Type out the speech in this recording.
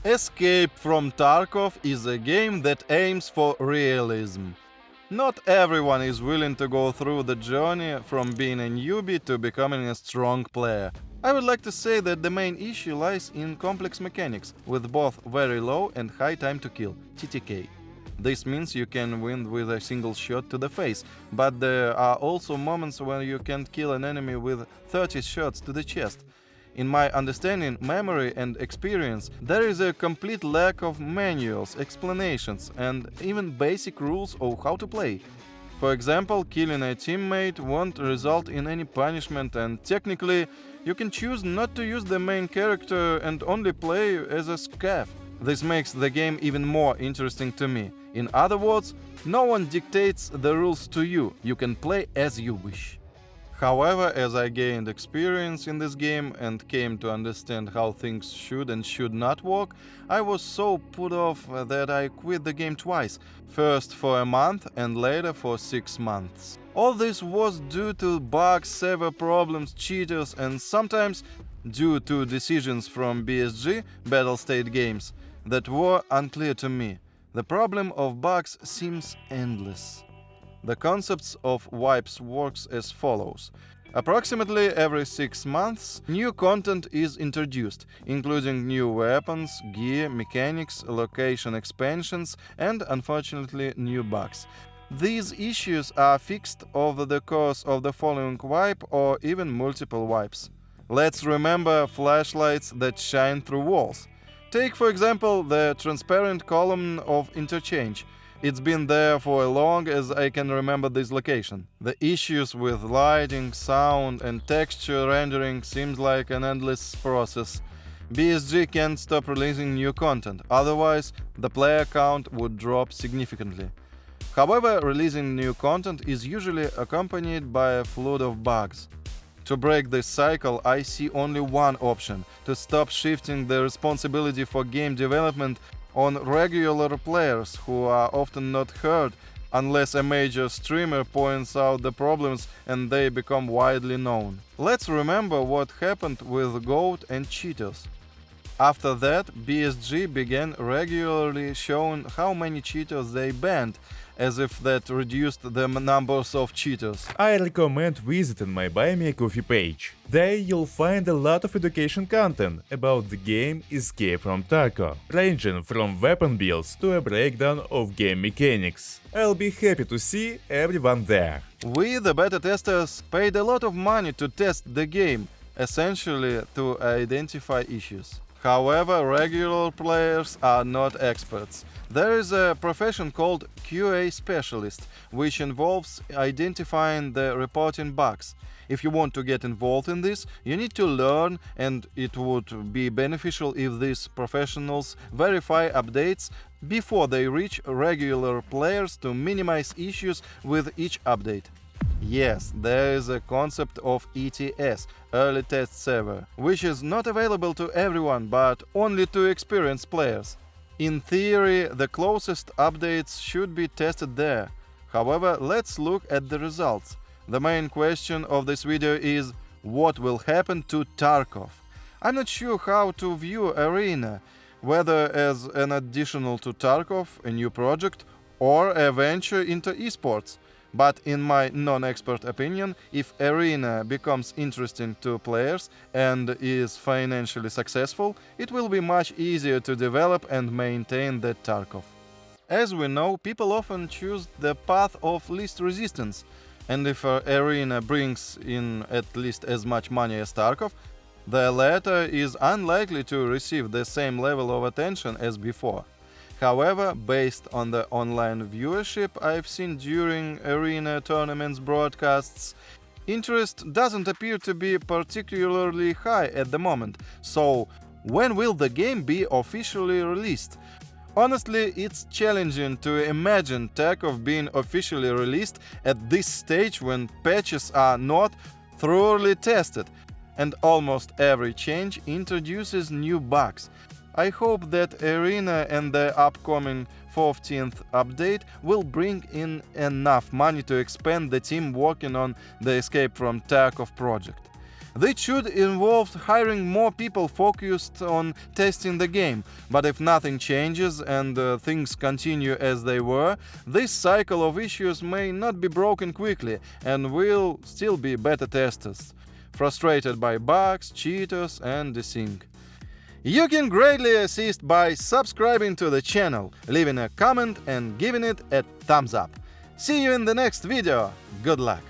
Escape from Tarkov is a game that aims for realism. Not everyone is willing to go through the journey from being a newbie to becoming a strong player. I would like to say that the main issue lies in complex mechanics, with both very low and high time to kill, TTK. This means you can win with a single shot to the face, but there are also moments when you can't kill an enemy with 30 shots to the chest. In my understanding, memory and experience, there is a complete lack of manuals, explanations, and even basic rules of how to play. For example, killing a teammate won't result in any punishment, and technically, you can choose not to use the main character and only play as a scav. This makes the game even more interesting to me. In other words, no one dictates the rules to you, you can play as you wish. However, as I gained experience in this game and came to understand how things should and should not work, I was so put off that I quit the game twice, first for a month and later for 6 months. All this was due to bugs, server problems, cheaters, and sometimes due to decisions from BSG, Battle State Games, that were unclear to me. The problem of bugs seems endless. The concepts of wipes works as follows. Approximately every 6 months, new content is introduced, including new weapons, gear, mechanics, location expansions, and unfortunately new bugs. These issues are fixed over the course of the following wipe or even multiple wipes. Let's remember flashlights that shine through walls. Take, for example, the transparent column of interchange. It's been there for as long as I can remember this location. The issues with lighting, sound, and texture rendering seems like an endless process. BSG can't stop releasing new content, otherwise the player count would drop significantly. However, releasing new content is usually accompanied by a flood of bugs. To break this cycle, I see only one option: to stop shifting the responsibility for game development on regular players who are often not heard unless a major streamer points out the problems and they become widely known. Let's remember what happened with GOAT and cheaters. After that, BSG began regularly showing how many cheaters they banned, as if that reduced the numbers of cheaters. I recommend visiting my Buy Me a Coffee page. There you'll find a lot of education content about the game Escape from Tarkov, ranging from weapon builds to a breakdown of game mechanics. I'll be happy to see everyone there. We, the beta testers, paid a lot of money to test the game, essentially to identify issues. However, regular players are not experts. There is a profession called QA specialist, which involves identifying the reporting bugs. If you want to get involved in this, you need to learn, and it would be beneficial if these professionals verify updates before they reach regular players to minimize issues with each update. Yes, there is a concept of ETS, Early Test Server, which is not available to everyone but only to experienced players. In theory, the closest updates should be tested there. However, let's look at the results. The main question of this video is: what will happen to Tarkov? I'm not sure how to view Arena, whether as an additional to Tarkov, a new project, or a venture into esports. But in my non-expert opinion, if Arena becomes interesting to players and is financially successful, it will be much easier to develop and maintain the Tarkov. As we know, people often choose the path of least resistance, and if Arena brings in at least as much money as Tarkov, the latter is unlikely to receive the same level of attention as before. However, based on the online viewership I've seen during Arena tournaments broadcasts, interest doesn't appear to be particularly high at the moment. So, when will the game be officially released? Honestly, it's challenging to imagine Tarkov being officially released at this stage when patches are not thoroughly tested, and almost every change introduces new bugs. I hope that Arena and the upcoming 14th update will bring in enough money to expand the team working on the Escape from Tarkov project. This should involve hiring more people focused on testing the game, but if nothing changes and things continue as they were, this cycle of issues may not be broken quickly and will still be beta testers, frustrated by bugs, cheaters and desync. You can greatly assist by subscribing to the channel, leaving a comment and giving it a thumbs up. See you in the next video. Good luck!